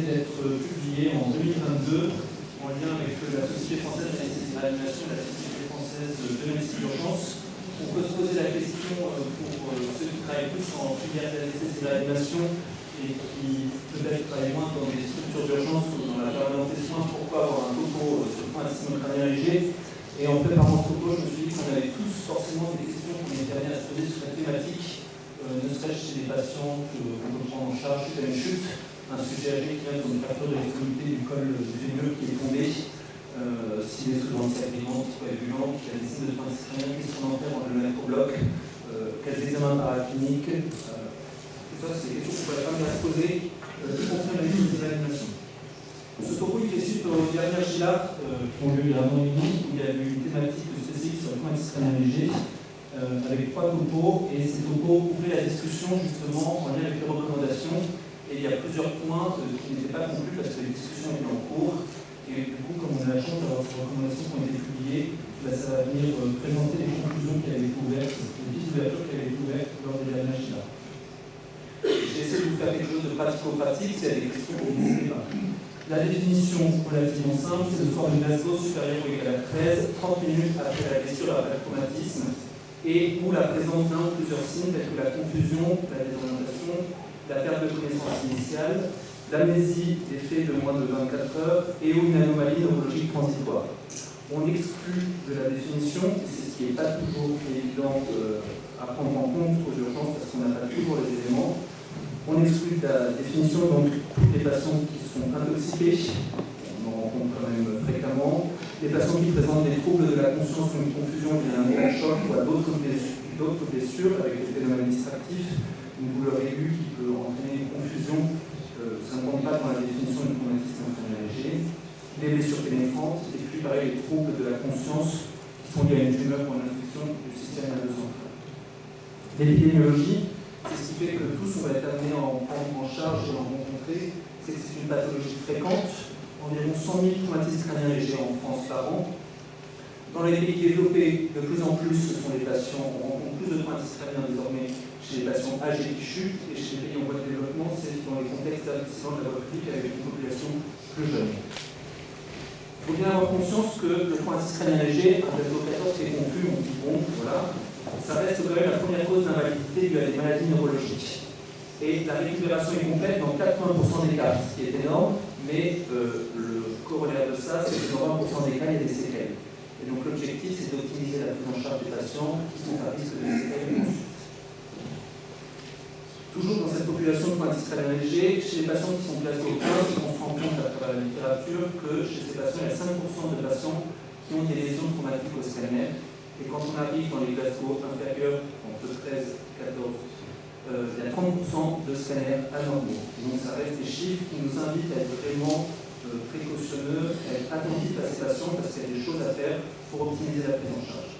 venait d'être publié en 2022 en lien avec la Société française d'anesthésie et réanimation et la Société française de médecine d'urgence. On peut se poser la question pour ceux qui travaillent plus en filière d'anesthésie et réanimation et qui peut-être travaillent moins dans des structures d'urgence ou dans la permanence des soins, pourquoi avoir un topo sur le traumatisme crânien léger. Et en préparant ce topo, je me suis dit qu'on avait tous forcément des questions qu'on était amenés à se poser sur la thématique, ne serait-ce chez des patients qu'on peut prendre en charge suite à une chute, un sujet âgé qui vient d'une fracture de l'extrémité du col du fémur qui est tombé, s'il est sous antiagrément, anticoagulant, qui a des signes de traumatisme crânien, qu'est-ce qu'on en fait en le mettre au bloc, quels examens paracliniques, tout ça, c'est des questions qu'on pourrait pas bien se poser, y compris la liste des animations. Ce topo, il fait suite aux dernières GILAR qui ont lieu il y a un an et demi, où il y a eu une thématique spécifique sur le traumatisme crânien léger, avec 3 topos, et ces topos ouvraient la discussion justement en lien avec les recommandations. Et il y a plusieurs points qui n'étaient pas conclus parce que les discussions étaient en cours. Et du coup, comme on a la chance d'avoir ces recommandations qui ont été publiées, ça va venir présenter les conclusions qui avaient été ouvertes, les pistes d'ouverture qui avaient été ouvertes lors des dernières GILAR. J'ai essayé de vous faire quelque chose de pratico-pratique, s'il y a des questions, n'hésitez pas. La définition relativement simple, c'est le score de Glasgow supérieur ou égal à 13, 30 minutes après la blessure après le traumatisme, et où la présence d'un ou plusieurs signes tels que la confusion, la désorientation, la perte de connaissance initiale, l'amnésie des faits de moins de 24 heures et ou une anomalie neurologique transitoire. On exclut de la définition, et c'est ce qui n'est pas toujours évident à prendre en compte aux urgences parce qu'on n'a pas toujours les éléments, on exclut de la définition donc tous les patients qui sont intoxiqués, on en rencontre quand même fréquemment, les patients qui présentent des troubles de la conscience ou une confusion liée à un grand choc ou à d'autres blessures avec des phénomènes distractifs, une douleur aiguë qui peut entraîner une confusion, ça ne compte pas dans la définition du traumatisme crânien léger, les blessures pénétrantes, et puis pareil, les troubles de la conscience qui sont liés à une tumeur ou à une infection du système nerveux central. L'épidémiologie, c'est ce qui fait que tous on va être amenés à en prendre en charge et à en rencontrer, c'est que c'est une pathologie fréquente, environ 100 000 traumatismes crâniens légers en France par an. Dans les pays développés, de plus en plus, ce sont les patients, on rencontre plus de traumatismes crâniens désormais chez les patients âgés qui chutent, et chez les pays en voie de développement, c'est dans les contextes d'investissement de la voie publique avec une population plus jeune. Il faut bien avoir conscience que le traumatisme crânien léger, un plateau 14 qui est conclu, on dit bon, voilà, ça reste quand même la première cause d'invalidité due à des maladies neurologiques. Et la récupération est complète dans 80% des cas, ce qui est énorme, mais le corollaire de ça, c'est que dans 20% des cas, il y a des séquelles. Et donc l'objectif, c'est d'optimiser la prise en charge des patients qui sont à risque de séquelles ensuite. Toujours dans cette population de traumatisme crânien léger, chez les patients qui sont classés au 15, on se rend compte à travers la littérature que chez ces patients, il y a 5% de patients qui ont des lésions traumatiques au scanner. Et quand on arrive dans les Glasgow inférieurs, entre 13 et 14, il y a 30% de scanners anormaux. Donc ça reste des chiffres qui nous invitent à être vraiment précautionneux, à être attentifs à ces patients parce qu'il y a des choses à faire pour optimiser la prise en charge.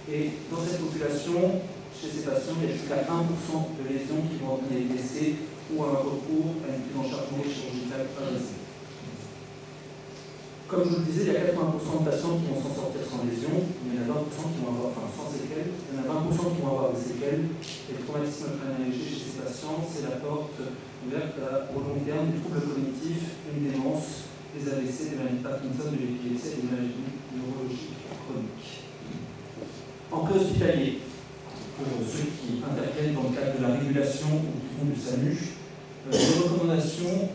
Et dans cette population, chez ces patients, il y a jusqu'à 1% de lésions qui vont entraîner des décès ou un recours à une prise en charge chirurgicale invasive. Comme je vous le disais, il y a 80% de patients qui vont s'en sortir sans lésions, mais il y en a 20% qui vont avoir, enfin sans séquelles, il y en a 20% qui vont avoir des séquelles. Et le traumatisme crânien léger chez ces patients, c'est la porte ouverte au long terme des troubles cognitifs, une démence, des AVC, des maladies de Parkinson, de l'épilepsie et des maladies neurologiques chroniques. En préhospitalier, pour ceux qui interviennent dans le cadre de la régulation ou qui font du SAMU, les recommandations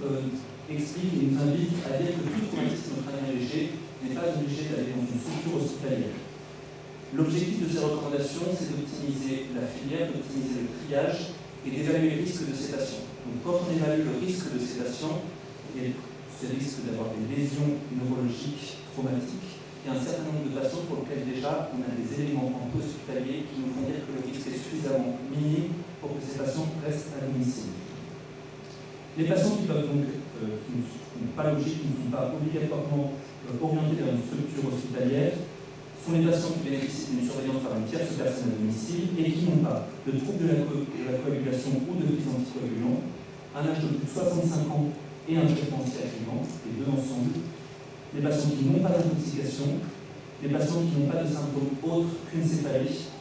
explique et nous invite à dire que tout traumatisme crânien léger n'est pas obligé d'aller dans une structure hospitalière. L'objectif de ces recommandations, c'est d'optimiser la filière, d'optimiser le triage et d'évaluer le risque de ces patients. Donc quand on évalue le risque de ces patients, et ce risque d'avoir des lésions neurologiques traumatiques, il y a un certain nombre de patients pour lesquels déjà on a des éléments en hospitalier qui nous font dire que le risque est suffisamment minime pour que ces patients restent à domicile. Les patients qui peuvent donc qui ne sont pas logiques, qui ne sont pas obligatoirement orientés vers une structure hospitalière, sont les patients qui bénéficient d'une surveillance par une tierce personne à domicile et qui n'ont pas de trouble de la coagulation ou de prise anticoagulant, un âge de plus de 65 ans et un traitement antiagrément, les deux ensemble, les patients qui n'ont pas d'intoxication, les patients qui n'ont pas de symptômes autres qu'une céphalie,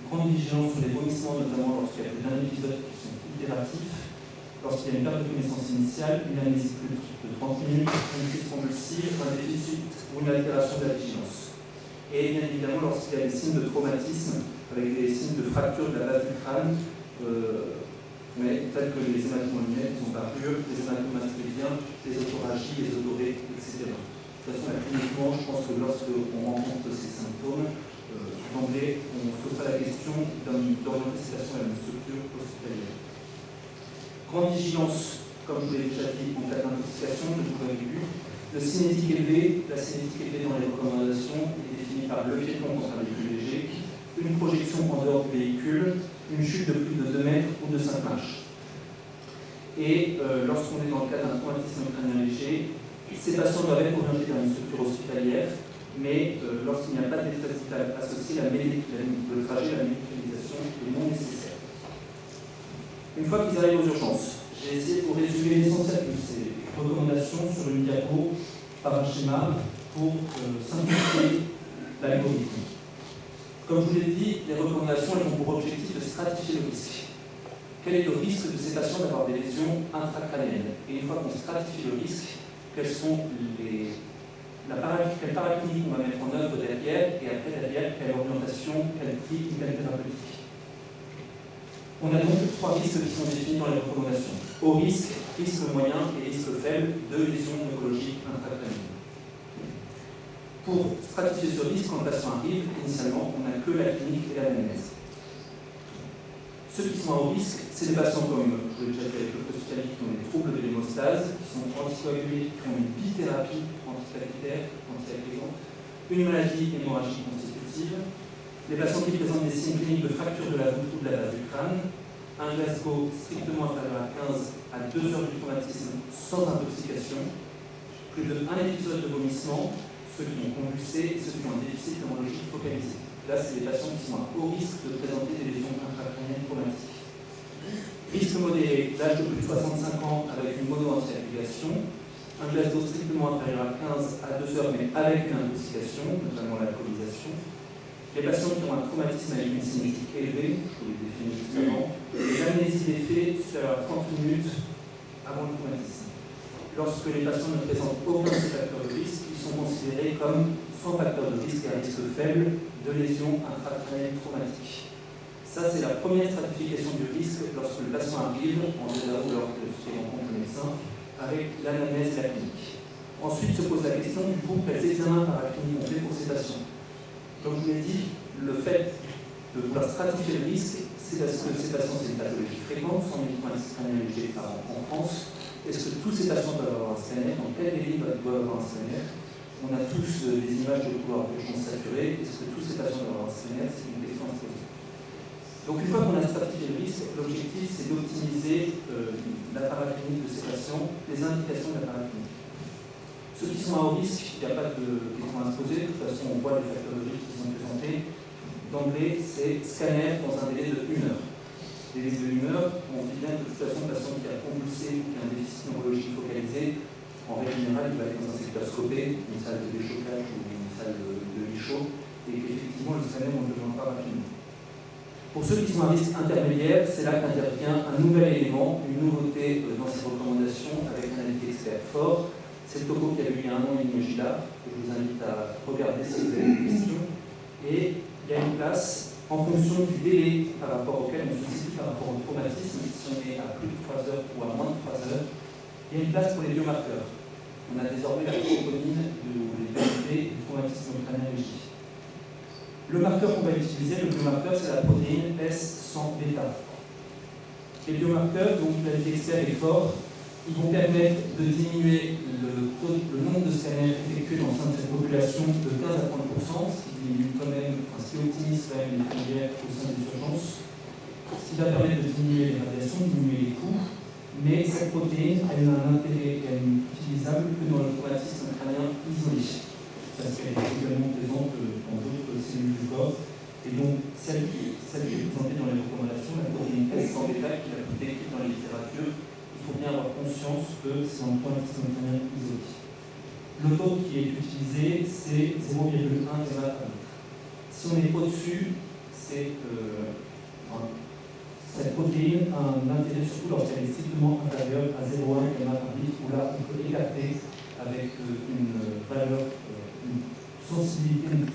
grande vigilance sur les vomissements, notamment lorsqu'il y a plus d'un épisode qui sont itératifs, lorsqu'il y a une perte de connaissance initiale, une amnésie plus de 30 minutes, une crise convulsive, un déficit ou une altération de la vigilance. Et bien évidemment, lorsqu'il y a des signes de traumatisme, avec des signes de fracture de la base du crâne, tels que les hématomes lunaires qui sont parures, les hématomes masculins, les autorragies, les odorés, etc. De toute façon, cliniquement, je pense que lorsqu'on rencontre ces symptômes, d'emblée, on se pose la question d'orienter ces patients à une structure hospitalière. Grande vigilance, comme je vous l'ai déjà dit, en cas d'intoxication, de vous avez vu. Le cinétique élevé, la cinétique élevée dans les recommandations est définie par le piéton contre un véhicule léger, une projection en dehors du véhicule, une chute de plus de 2 mètres ou de 5 marches. Et lorsqu'on est dans le cas d'un traumatisme crânien léger, ces patients doivent être orientés vers une structure hospitalière, mais lorsqu'il n'y a pas de détresse vitale associée, le trajet, la médicalisation est non nécessaire. Une fois qu'ils arrivent aux urgences, j'ai essayé de vous résumer l'essentiel de ces recommandations sur une diapo par un schéma pour simplifier l'algorithme. Comme je vous l'ai dit, les recommandations elles ont pour objectif de stratifier le risque. Quel est le risque de ces patients d'avoir des lésions intracrâniennes? Et une fois qu'on stratifie le risque, quelle paraclinique on va mettre en œuvre derrière, et après derrière, quelle orientation, quel type, quelle thérapeutique. On a donc 3 risques qui sont définis dans les recommandations. Haut risque, risque moyen et risque faible de lésions oncologiques intracrâniennes. Pour stratifier ce risque, quand le patient arrive, initialement, on n'a que la clinique et l'anamnèse. Ceux qui sont à haut risque, c'est des patients comme, je l'ai déjà dit avec le hospitalier, qui ont des troubles de l'hémostase, qui sont anticoagulés, qui ont une bithérapie antiplaquettaire, antiagrégante, une maladie hémorragique constitutive, les patients qui présentent des signes cliniques de fracture de la voûte ou de la base du crâne, un Glasgow strictement inférieur à 15 à 2 heures du traumatisme sans intoxication, plus de 1 épisode de vomissement, ceux qui ont convulsé et ceux qui ont un déficit neurologique focalisé. Là, c'est les patients qui sont à haut risque de présenter des lésions intracrâniennes traumatiques. Risque modéré, l'âge de plus de 65 ans avec une mono-antiagrégation, un Glasgow strictement inférieur à 15 à 2 heures, mais avec une intoxication, notamment l'alcoolisation. Les patients qui ont un traumatisme avec une cinétique élevée, je vous l'ai défini juste avant, et l'amnésie des faits supérieure à 30 minutes avant le traumatisme. Lorsque les patients ne présentent aucun de ces facteurs de risque, ils sont considérés comme sans facteur de risque et à risque faible de lésions intracrâniennes traumatiques. Ça, c'est la première stratification du risque lorsque le patient arrive, en général ou lorsqu'il rencontre le médecin, avec l'anamnèse et la clinique. Ensuite se pose la question du coup quels examens paracliniques on fait pour ces patients. Comme je vous l'ai dit, le fait de vouloir stratifier le risque, c'est parce que ces patients, c'est une pathologie fréquente, 100 000 traumatismes crâniens légers par an en France. Est-ce que tous ces patients doivent avoir un scanner? Dans quel délai doivent avoir un scanner? On a tous des images de couloirs de champs saturés. Est-ce que tous ces patients doivent avoir un scanner? C'est une question à se poser. Donc une fois qu'on a stratifié le risque, l'objectif c'est d'optimiser la paraclinique de ces patients, les indications de la paraclinique. Ceux qui sont à haut risque, il n'y a pas de questions à se poser. De toute façon, on voit les facteurs de risque qui sont présentés. D'emblée, c'est scanner dans un délai de 1 heure. Délai de 1 heure, on dit bien que de toute façon, le patient qui a convulsé ou qui a un déficit neurologique focalisé, en règle générale, il va être dans un secteur scopé, une salle de déchocage ou une salle de lit chaud, et qu'effectivement, le scanner, on ne le demande pas rapidement. Pour ceux qui sont à risque intermédiaire, c'est là qu'intervient un nouvel élément, une nouveauté dans ces recommandations avec un avis expert fort. C'est le topo qui a eu il y a 1 an et demi au GILA, que je vous invite à regarder si vous avez des questions. Et il y a une place en fonction du délai par rapport auquel on se situe par rapport au traumatisme, si on est à plus de 3 heures ou à moins de 3 heures, il y a une place pour les biomarqueurs. On a désormais la troponine des PNP du traumatisme crânien léger. Le marqueur qu'on va utiliser, le biomarqueur, c'est la protéine S100-bêta. Les biomarqueurs, donc l'ADXR est fort, ils vont permettre de diminuer le nombre de scanners effectués dans le sein de cette population de 15 à 30%, ce qui diminue quand même, ce qui optimise quand même les filières au sein des urgences, ce qui va permettre de diminuer les radiations, de diminuer les coûts, mais cette protéine, elle n'a un intérêt utilisable que dans le traumatisme crânien isolé, parce qu'elle est également présente dans d'autres cellules du corps, et donc celle qui est présentée dans les recommandations, la protéine S100-bêta, qui est la plus décrite dans la littérature, il faut bien avoir conscience que c'est un traumatisme crânien isolé. Le taux qui est utilisé, c'est 0,1 hémat par litre. Si on est au-dessus, c'est Cette protéine a un intérêt surtout lorsqu'elle est strictement inférieure à 0,1 gamma par litre, où là on peut écarter avec une valeur, une sensibilité, une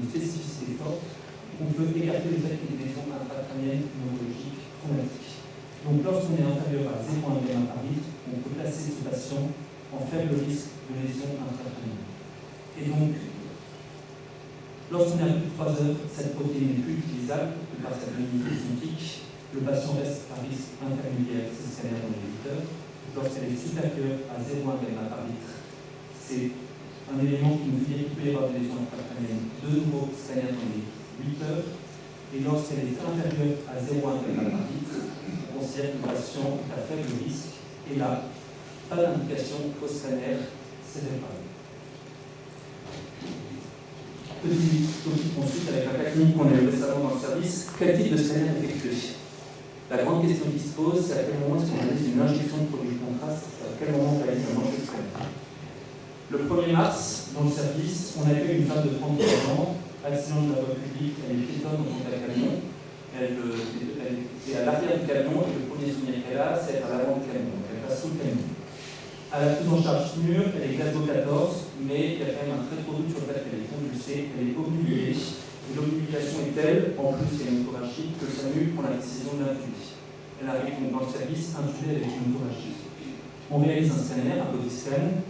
spécificité forte. On peut écarter le fait qu'il y ait des lésions intracrâniennes neurologiques traumatiques. Donc lorsqu'on est inférieur à 0,1 gamma par litre, on peut placer ce patient en faible risque de lésion intracrânienne. Et donc, lorsqu'on est à plus de 3 heures, cette protéine n'est plus utilisable par sa unité synthétique. Le patient reste à risque intermédiaire, c'est scanner dans les 8 heures. Lorsqu'elle est supérieure à 0,1 gamma par litre, c'est un élément qui nous dit qu'il peut y avoir des lésions intracrâniennes. De nouveau, scanner dans les 8 heures. Et lorsqu'elle est inférieure à 0,1 gamma par litre, on considère que le patient est à faible risque. Et là, pas d'indication qu'au scanner cérébral. Petit topic ensuite avec un cas clinique qu'on a eu récemment dans le service. Quel type de scanner effectuer? La grande question qui se pose, c'est à quel moment est-ce qu'on réalise une injection de produit de contraste, à quel moment on réalise un enjeu scanner. Le 1er mars, dans le service, on accueille une femme de 33 ans, accident de la voie publique, elle est piétonne dans un camion, elle est à l'arrière du camion et le premier souvenir qu'elle a, c'est à l'avant du camion, donc elle passe sous le camion. À la prise en charge SMUR, elle est Glasgow 14, mais il y a quand même un très gros doute sur le fait qu'elle est convulsée, elle est obnubilée, et l'obnubilation est telle, en plus il y a une autoragie, que SAMU prend la décision de l'intuber. Elle arrive donc dans le service intubée avec une autoragie. On réalise un scanner, un body scan.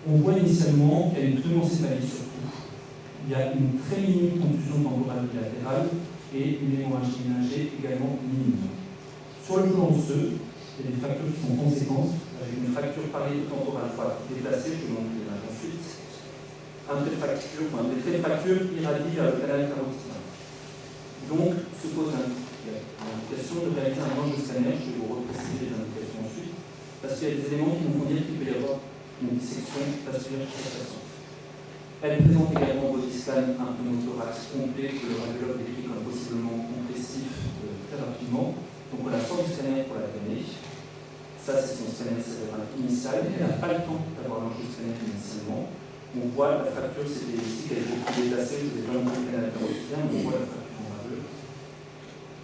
On voit initialement qu'il y a une pneumoncéphalie surtout. Il y a une très minime contusion temporale bilatérale et une hémorragie méningée également minime. Sur le plan osseux, il y a des fractures qui sont conséquentes, avec une fracture pariéto-temporale droite déplacée, je vous montre l'image ensuite. Des traits de fracture irradient vers le canal carotidien. Donc, se pose l'indication de réaliser un ange scanner, je vais vous repréciser les indications ensuite, parce qu'il y a des éléments qui nous font dire qu'il peut y avoir une dissection vasculaire chez la patiente. Elle présente également un body scan, un pneumothorax complet que le radiologue décrit comme possiblement compressif très rapidement. Donc on a sort du scanner pour la traîner. Ça, c'est son scanner cérébral initial. Elle n'a pas le temps d'avoir l'enjeu scanner initialement. On voit la fracture, c'était ici qu'elle a été déplacée, vous avez plein de canal carotidien, on voit la fracture en bleu.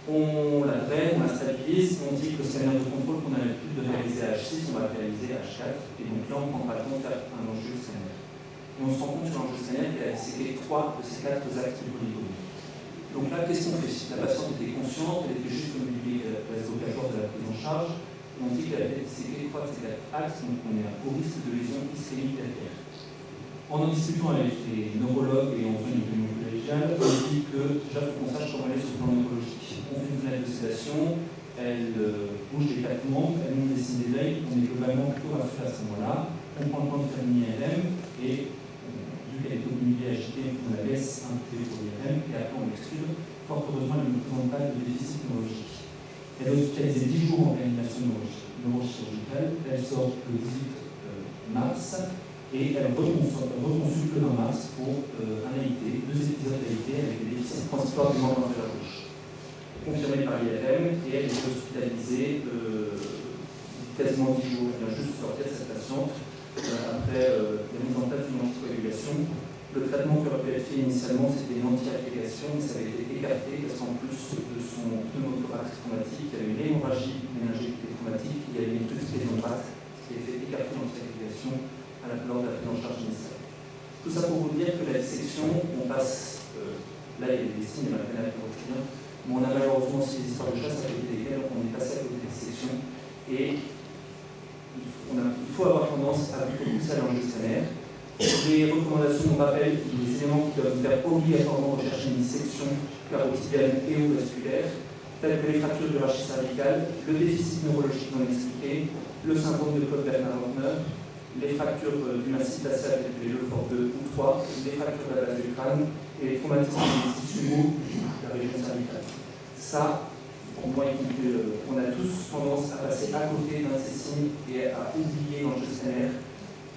On la draine, on la stabilise, on dit que le scanner de contrôle qu'on a l'habitude de réaliser à H6, on va le réaliser à H4, et donc là on ne prend pas le temps de faire un enjeu scanner. Et on se rend compte sur l'enjeu scanner qu'il a disséqué 3 de ces 4 axes du polygone. Donc là, qu'est-ce qu'on fait? La patiente était consciente, elle était juste obnubilée à la Glasgow 14 de la prise en charge, et on dit qu'elle avait disséqué 3 de ces 4 axes, donc on est au risque de lésion ischémique derrière. En discutant avec les neurologues et en faisant une réunion collégiale, on dit que déjà il faut qu'on sache comment elle est sur le plan neurologique. On fait une fenêtre de sédation, elle bouge des 4 membres, elle nous dessine des veilles, on est globalement plutôt rassuré à ce moment-là. On prend le temps de faire une IRM et vu qu'elle est obnubilée agitée, on la laisse intuber pour l'IRM et après on l'exclut. Fort heureusement, elle ne présente pas de déficit neurologique. Elle est hospitalisée 10 jours en réanimation neurochirurgicale, elle sort le 18 mars. Et elle reconsulte le 20 mars pour un AIT, 2 épisodes d'AIT avec des déficits transitoires du membre inférieur gauche. Confirmé par l'IRM, et elle est hospitalisée quasiment 10 jours. Elle vient juste sortir de cette patiente après la mise en place d'une anticoagulation. Le traitement qui aurait pu être fait initialement, c'était une anti-agrégation, mais ça avait été écarté parce qu'en plus de son pneumothorax traumatique, il y avait une hémorragie méningée traumatique, il y avait une petite lésion de rate qui a fait écarter l'anti-agrégation lors de la prise en charge initiale. Tout ça pour vous dire que la dissection, on passe, là il y a des signes, il y a la canal carotidien, mais on a malheureusement aussi des histoires de chasse à côté desquelles on est passé à côté des dissections et il faut avoir tendance à plutôt pousser à l'enjeu scanner. Les recommandations, on rappelle, des éléments qui doivent faire obligatoirement rechercher une dissection carotidienne et ou vasculaire, tels que les fractures du rachis cervical, le déficit neurologique non expliqué, le syndrome de Claude-Bernard-Hoffner, les fractures du massif facial avec les Lefort 2 ou 3, les fractures de la base du crâne et les traumatismes des tissus mous de la région cervicale. Ça, pour moi, on a tous tendance à passer à côté d'un de ces signes et à oublier l'enjeu scanner.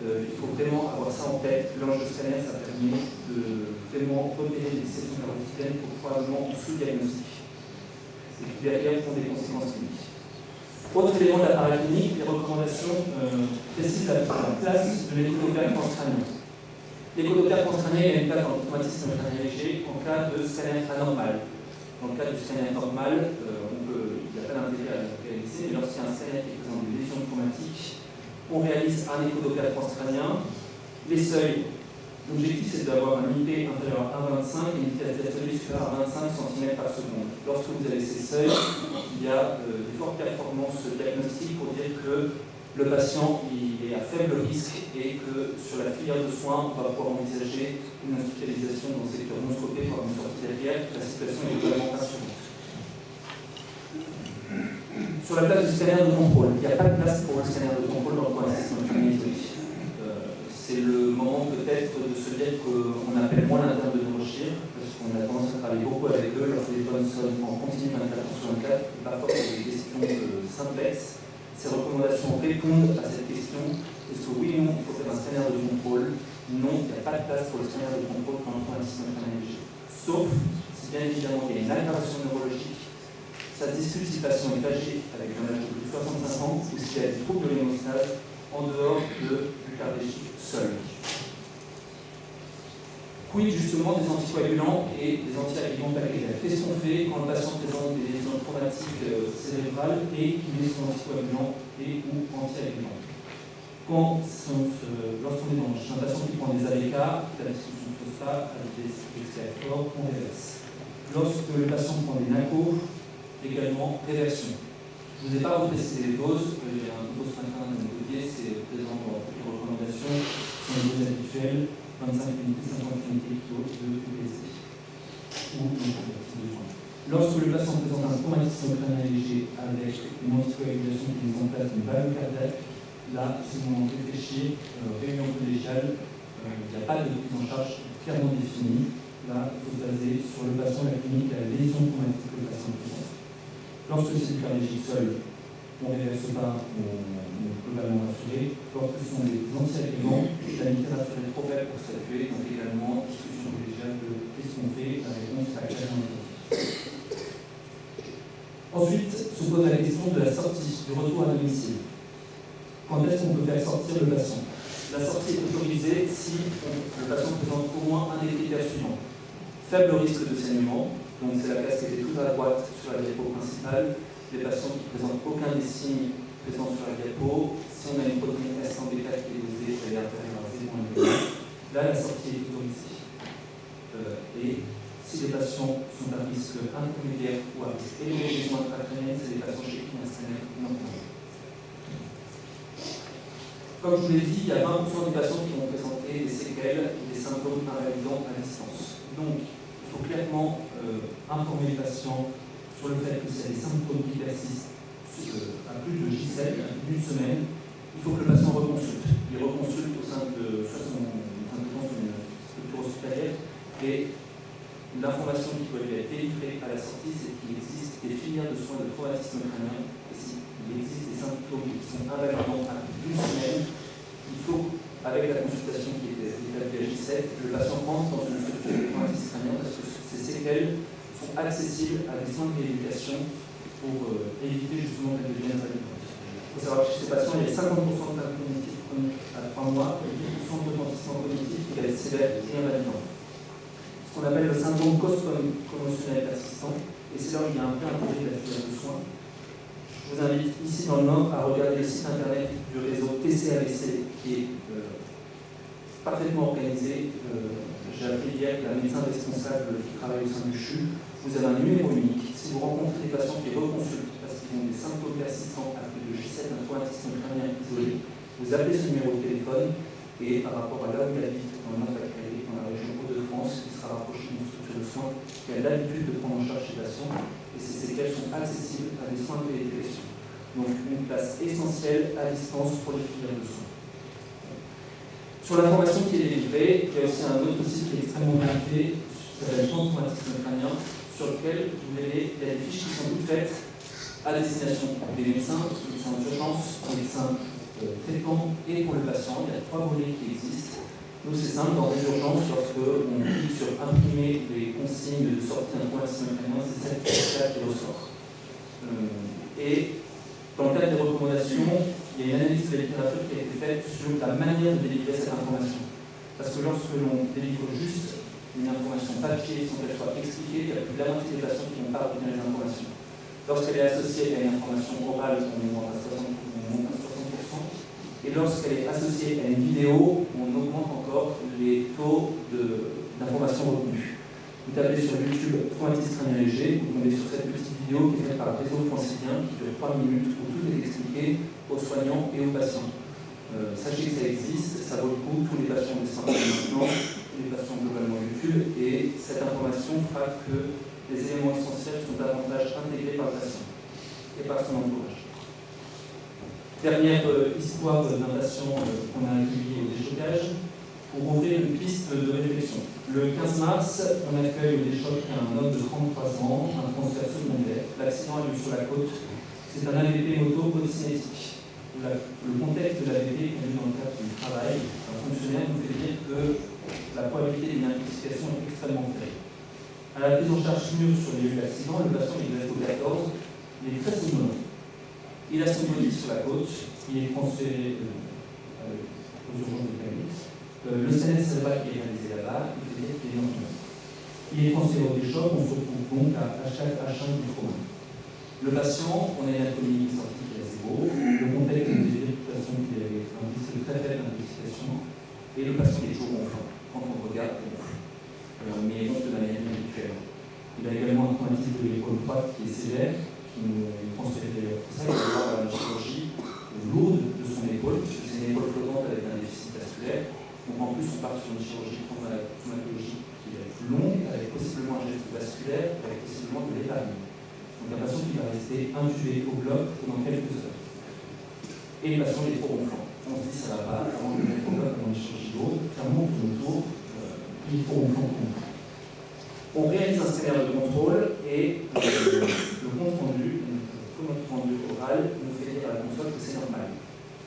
Il faut vraiment avoir ça en tête. L'enjeu scanner, ça permet de vraiment repérer les dissections carotidiennes pour probablement sous-diagnostic. Et puis derrière, font des conséquences cliniques. Autre élément de l'appareil clinique, les recommandations précisent la place de l'échodoppler transcrânien. L'échodoppler transcrânien est une place dans le traumatisme crânien léger en cas de scanner anormal. Dans le cas du scanner normal, il n'y a pas d'intérêt à le réaliser, mais lorsqu'il y a un scanner qui présente des lésions traumatiques, on réalise un échodoppler transcrânien. Les seuils, l'objectif c'est d'avoir un IP inférieur à 1,25 et une vitesse diastolique supérieure à 25 cm par seconde. Lorsque vous avez ces seuils, il y a des fortes performances diagnostiques pour dire que le patient il est à faible risque et que sur la filière de soins, on va pouvoir envisager une hospitalisation dans le secteur non scopé par une sortie derrière. La situation est totalement rassurante. Sur la place du scanner de contrôle, il n'y a pas de place pour le scanner de contrôle dans le point d'assistance clinique. C'est le moment peut-être de se dire qu'on appelle moins l'interne de neurochir, parce qu'on a tendance à travailler beaucoup avec eux, leur téléphone sonne en continu 24/24, et parfois pour des questions simplex. Ces recommandations répondent à cette question. Est-ce que oui ou non, il faut faire un scanner de contrôle? Non, il n'y a pas de place pour le scanner de contrôle quand on prend un système léger. Sauf si bien évidemment il y a une aggravation neurologique, ça se discute si le patient est âgé avec un âge de plus de 65 ans ou s'il y a des troubles de l'hémostase en dehors du cardégique seul. Quid justement des anticoagulants et des antiagréments bactériens? Qu'est-ce qu'on fait quand le patient présente des lésions traumatiques cérébrales et qu'il met son anticoagulant et ou antiagrément? Lorsqu'on est dans un patient qui prend des AVK, la discussion se fait avec des extracteurs, on réverse. Lorsque le patient prend des NACO, également réversion. Je ne vous ai pas reprécisé les doses, il y a un dose 51 de côté, c'est présent dans toutes les recommandations, c'est une dose habituelle. 25 unités, 50 unités kilo de PPC. Lorsque le patient présente un traumatisme crânien léger avec une anticoagulation qui est mise en place d'une valve cardiaque, là, si vous en réfléchissez, réunion collégiale, il n'y a pas de prise en charge clairement définie. Là, il faut se baser sur le patient, la clinique, la lésion traumatique que le patient présente. Lorsque c'est du cardiaque seul, on ne réverse pas, on est globalement rassuré. Lorsque ce sont des anti-agréments, la littérature est trop faible pour statuer, donc également discussion collégiale de qu'est-ce qu'on fait, la réponse est clairement. Ensuite, se pose la question de la sortie, du retour à domicile. Quand est-ce qu'on peut faire sortir le patient? La sortie est autorisée si le patient présente au moins un des critères suivants. Faible risque de saignement, donc c'est la case qui était tout à droite sur la diapo principale. Les patients qui ne présentent aucun des signes présents sur la diapo, si on a une protéine S en B4 qui est dosée, elle est inférieure à 0,1. Là, la sortie est autorisée. Et si les patients sont à risque intermédiaire ou à risque élevé de lésions intracrâniennes, c'est les patients chez qui un scanner non connu. Comme je vous l'ai dit, il y a 20% des patients qui vont présenter des séquelles et des symptômes invalidants à distance. Donc, il faut clairement informer les patients sur le fait que s'il y a des symptômes qui persistent à plus de J7, d'une semaine, il faut que le patient reconsulte. Il reconsulte au sein de d'une structure hospitalière et l'information qui doit lui être délivrée à la sortie, c'est qu'il existe des filières de soins de traumatisme crânien et s'il existe des symptômes qui sont invalidants à plus d'une semaine, il faut, avec la consultation qui est établie à J7, le patient rentre dans une structure de traumatisme crânien parce que ces séquelles sont accessibles à des soins de rééducation pour éviter justement qu'elles deviennent invalidantes. Il faut savoir que chez ces patients, il y a 50% de la cognitive chronique à 3 mois et 10% de retentissement cognitif qui va être sévère et invalidant. Ce qu'on appelle le syndrome post-commotionnel persistant, et c'est là où il y a un peu intérêt de la filière de soins. Je vous invite ici dans le Nord à regarder le site internet du réseau TCABC qui est parfaitement organisé. J'ai appelé hier la médecin responsable qui travaille au sein du CHU. Vous avez un numéro unique. Si vous rencontrez des patients qui reconsultent parce qu'ils ont des symptômes persistants à plus de J7, un traumatisme crânien isolé, vous appelez ce numéro de téléphone et par rapport à là où il habite, dans le Nord-Pas-de-Calais, dans la région Hauts-de-France, il sera rapproché d'une structure de soins qui a l'habitude de prendre en charge ces patients et ces séquelles sont accessibles à des soins de rééducation. Donc une place essentielle à distance pour les filières de soins. Sur l'information qui est délivrée, il y a aussi un autre site qui est extrêmement bien fait, qui s'appelle Traumatisme crânien, sur lequel vous verrez, il y a des fiches qui sont toutes faites à destination des médecins d'urgence, des médecins traitants et pour le patient. Il y a 3 volets qui existent. Nous, c'est simple, dans les urgences, lorsque on clique sur imprimer les consignes de sortie d'un traumatisme crânien, c'est cette fiche-là qui ressort. Et dans le cadre des recommandations, il y a une analyse de la littérature qui a été faite sur la manière de délivrer cette information. Parce que lorsque l'on délivre juste une information papier sans qu'elle soit expliquée, il y a plus de la moitié des patients qui n'ont pas retenu les informations. Lorsqu'elle est associée à une information orale, on monte à 60%. Et lorsqu'elle est associée à une vidéo, on augmente encore les taux d'informations retenues. Vous tapez sur YouTube traumatisme crânien léger, vous tombez sur cette petite vidéo qui est faite par le réseau francilien qui dure 3 minutes où tout est expliqué aux soignants et aux patients. Sachez que ça existe, ça vaut le coup, tous les patients descendent maintenant, tous les patients globalement YouTube, et cette information fera que les éléments essentiels sont davantage intégrés par le patient et par son entourage. Dernière histoire d'un patient qu'on a accueilli au déchocage pour ouvrir une piste de réflexion. Le 15 mars, on accueille au déchoc un homme de 33 ans, un transfert secondaire. L'accident a lieu sur la côte. C'est un AVP moto cinétique. Le contexte de l'AVP conduit dans le cadre du travail d'un fonctionnaire nous fait dire que la probabilité d'une intoxication est extrêmement faible. À la prise en charge mûre sur les lieux de l'accident, le patient est au 14, il est très somnolent. Il a son body sur la côte, il est transféré aux urgences de Cagnes. Le CNS ne savait pas qu'il est réalisé là-bas, il fait dire qu'il est normal. Il est transféré au déchoc, on se retrouve donc à chaque H1 du trauma. Le patient, on a une anatomie sortie qui est à 0, le contexte des réputations qui est un risque très faible d'intoxication, et le patient est toujours gonflant. Quand on regarde, il gonfle. Mais il gonfle de manière inhabituelle. Il a également un traumatisme de l'épaule droite qui est sévère, qui nous est transféré d'ailleurs. Pour ça, il va avoir la chirurgie lourde de son épaule, puisque c'est une épaule flottante avec un déficit vasculaire. Donc en plus, on part sur une chirurgie traumatologique qui est plus longue, avec possiblement un geste vasculaire, avec possiblement de l'épargne. Donc un patient qui va rester intubé au bloc pendant quelques heures. Et le patient est trop gonflant. On se dit ça va pas, avant de le mettre au bloc pendant une chirurgie lourde, clairement on tourne autour, il est trop gonflant pour nous. On réalise un scanner de contrôle et le compte rendu oral nous fait dire à la console que c'est normal.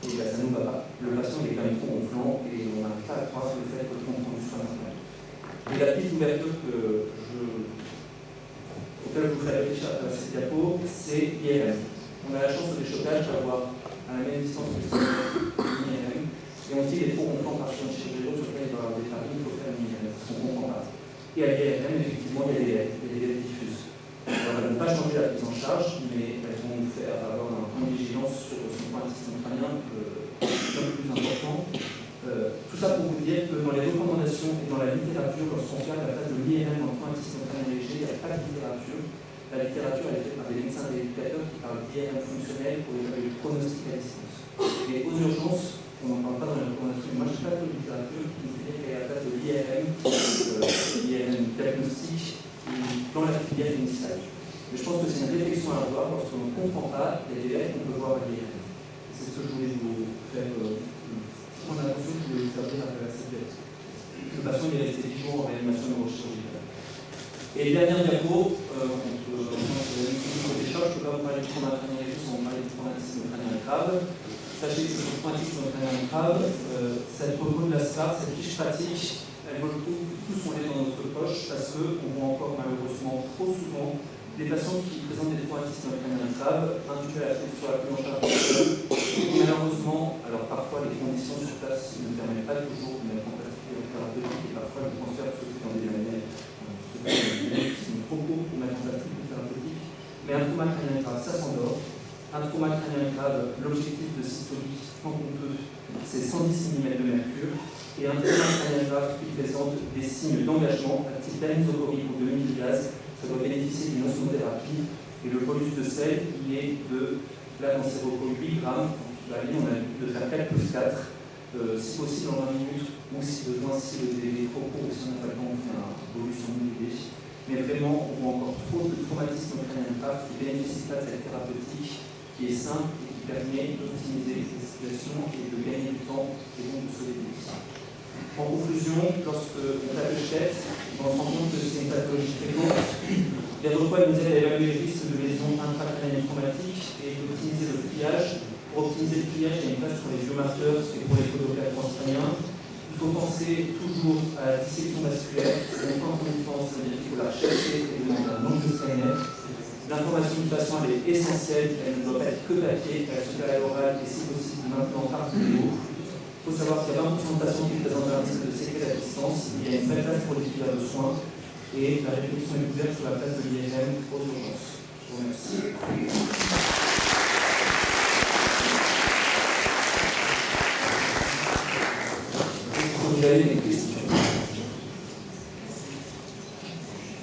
Et là, ça ne nous va pas. Le patient est quand même trop gonflant et on n'arrive pas à croire le fait que le compte rendu soit normal. Et la piste d'ouverture auquel je vous fais réfléchir à travers cette diapo, c'est l'IRM. On a la chance au déchocage d'avoir à la même distance que l'IRM, et on se dit qu'il est trop gonflant par sur une chirurgie sur laquelle il va y avoir des farines, il faut faire une IRM, parce qu'on ne comprend pas. Et à l'IRM, effectivement, il y a des délais diffuses. Alors, elles ne vont pas changer la prise en charge, mais elles vont nous faire avoir un point de vigilance sur son traumatisme crânien un peu plus important. Tout ça pour vous dire que dans les recommandations et dans la littérature, lorsqu'on regarde la phase de l'IRM en traumatisme crânien léger, il n'y a pas de littérature. La littérature elle est faite par des médecins et des éducateurs qui parlent d'IRM fonctionnel pour évaluer le pronostic à distance. Et aux urgences, on n'en parle pas dans les recommandations, mais moi je n'ai pas de littérature qui nous fait dire quelle est la place de l'IRM, l'IRM diagnostic, dans la filière initiale. Mais je pense que c'est une réflexion à avoir lorsque l'on ne comprend pas les délais qu'on peut voir à l'IRM. C'est ce que je voulais vous faire prendre l'attention que je voulais vous faire dire à travers cette lettre. Le patient est resté 10 jours en réanimation neurochirurgicale. Et dernière diapo, je ne peux pas vous parler du trauma crânien léger sans vous parler du traumatisme crânien grave. Sachez que le traumatisme crânien grave, cette reco de la SPAR, cette fiche pratique, elle vaut le coup tout son lait dans notre poche parce qu'on voit encore malheureusement trop souvent des patients qui présentent des traumatismes crâniens graves, intitulés à la prise sur la prise en charge de malheureusement, alors parfois les conditions sur place ne permettent pas toujours de mettre en place des thérapeutiques et parfois le transfert se fait dans des manières qui sont trop courtes pour mettre en place des thérapeutiques. Mais un trauma crânien grave, ça s'endort. Un trauma crânien grave, l'objectif de systolie, tant qu'on peut, c'est 110 mm de mercure. Et un trauma crânien grave qui présente des signes d'engagement, à type d'anisocorie ou de mini-gaz, ça doit bénéficier d'une osmothérapie. Et le bolus de sel, il est de la cancéroco 8 grammes. On a l'habitude de faire 4 plus 4, si possible en 20 minutes, ou si besoin, si le délai est trop court, si on n'a pas le temps, on fait un bolus en idée. Mais vraiment, on voit encore trop de traumatisme crânien grave qui ne bénéficie pas de cette thérapeutique qui est simple et qui permet d'optimiser les situations et de gagner du temps et donc de sauver des vies. En conclusion, lorsque on tape chèque, on se rend compte que c'est une pathologie précoce. Les recours nous aident à évaluer les risques de lésions intracrâniennes traumatiques et d'optimiser le triage. Pour optimiser le triage, il y a une place pour les biomarqueurs et pour les podoplaques transcrâniens. Il faut penser toujours à la dissection vasculaire. C'est quand on y pense, c'est-à-dire qu'il faut la rechercher et demander un nombre de scanner. L'information du patient elle est essentielle, elle ne doit pas être que papier, elle se fait à l'oral et si possible maintenant par vidéo. Il faut savoir qu'il y a 20% de patients qui présentent un risque de séquelles à distance. Il y a une vraie place pour les filières de soins et la réflexion est ouverte sur la place de l'IRM aux urgences. Je vous remercie. Vous avez des